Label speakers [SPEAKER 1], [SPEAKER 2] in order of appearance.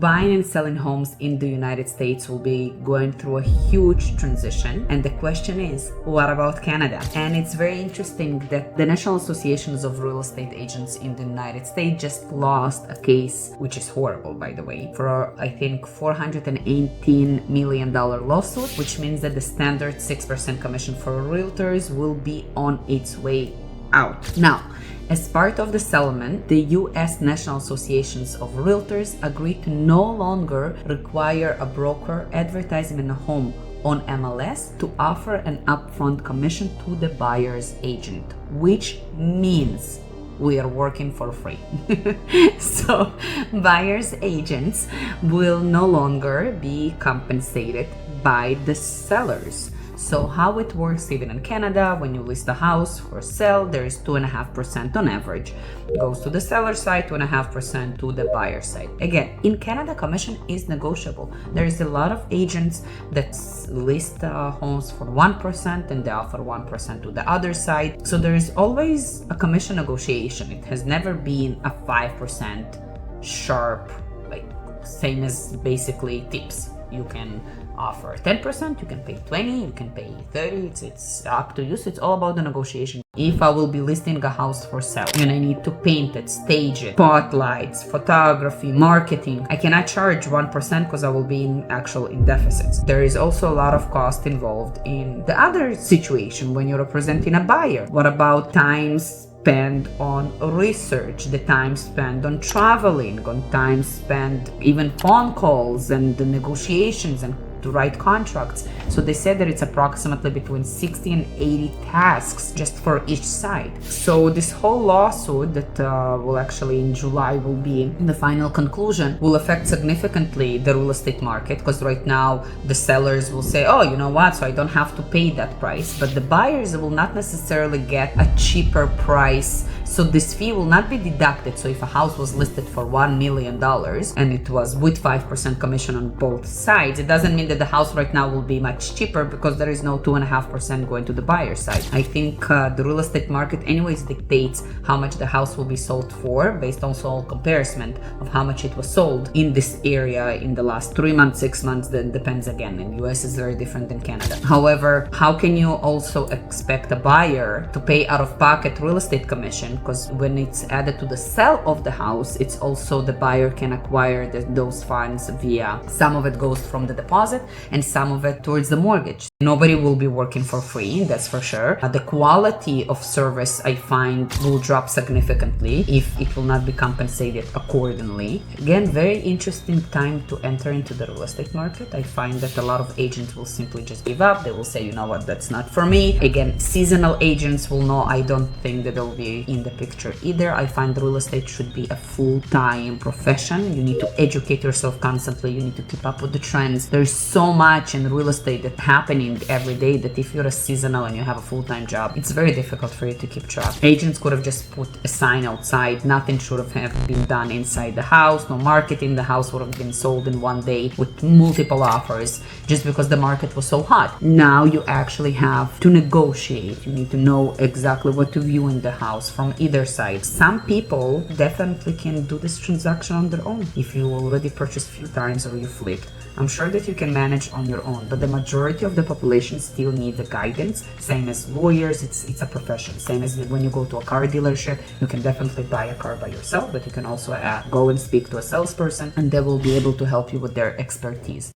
[SPEAKER 1] Buying and selling homes in the United States will be going through a huge transition. And the question is, what about Canada? And it's very interesting that the National Associations of Real Estate Agents in the United States just lost a case, which is horrible, by the way, for I think $418 million lawsuit, which means that the standard 6% commission for realtors will be on its way out. Now, as part of the settlement, the U.S. National Associations of Realtors agreed to no longer require a broker advertising a home on MLS to offer an upfront commission to the buyer's agent, which means we are working for free. So buyer's agents will no longer be compensated by the sellers. So how it works even in Canada, when you list a house for sale, there is 2.5% on average. It goes to the seller side, 2.5% to the buyer side. Again, in Canada, commission is negotiable. There is a lot of agents that list homes for 1% and they offer 1% to the other side. So there is always a commission negotiation. It has never been a 5% sharp, like same as basically tips. You can offer 10%, you can pay 20, you can pay 30, it's up to you. So it's all about the negotiation. If I will be listing a house for sale and I need to paint it, stage it, spotlights, photography, marketing, I cannot charge 1% because I will be in deficits. There is also a lot of cost involved in the other situation when you're representing a buyer. What about times spent on research, the time spent on traveling, on time spent even phone calls and the negotiations and to write contracts. So they said that it's approximately between 60 and 80 tasks just for each side. So this whole lawsuit that will actually in July will be in the final conclusion will affect significantly the real estate market, because right now the sellers will say, oh, you know what, so I don't have to pay that price, but the buyers will not necessarily get a cheaper price. So this fee will not be deducted. So if a house was listed for $1 million and it was with 5% commission on both sides, it doesn't mean that the house right now will be much cheaper because there is no 2.5% going to the buyer side. I think the real estate market anyways dictates how much the house will be sold for based also on comparison of how much it was sold in this area in the last 3 months, 6 months. That depends again. In the US is very different than Canada. However, how can you also expect a buyer to pay out of pocket real estate commission? Because when it's added to the sale of the house, it's also the buyer can acquire those funds via, some of it goes from the deposit and some of it towards the mortgage. Nobody will be working for free, that's for sure. The quality of service I find will drop significantly if it will not be compensated accordingly. Again, very interesting time to enter into the real estate market. I find that a lot of agents will simply just give up. They will say, you know what, that's not for me. Again, seasonal agents will know. I don't think that they'll be in the picture either. I find real estate should be a full-time profession. You need to educate yourself constantly. You need to keep up with the trends. There's so much in real estate that's happening every day that if you're a seasonal and you have a full-time job, it's very difficult for you to keep track. Agents could have just put a sign outside. Nothing should have been done inside the house. No marketing. The house would have been sold in one day with multiple offers just because the market was so hot. Now you actually have to negotiate. You need to know exactly what to view in the house from either side. Some people definitely can do this transaction on their own. If you already purchased a few times or you flipped, I'm sure that you can manage on your own, but the majority of the population still need the guidance. Same as lawyers, it's a profession. Same as when you go to a car dealership, you can definitely buy a car by yourself, but you can also go and speak to a salesperson and they will be able to help you with their expertise.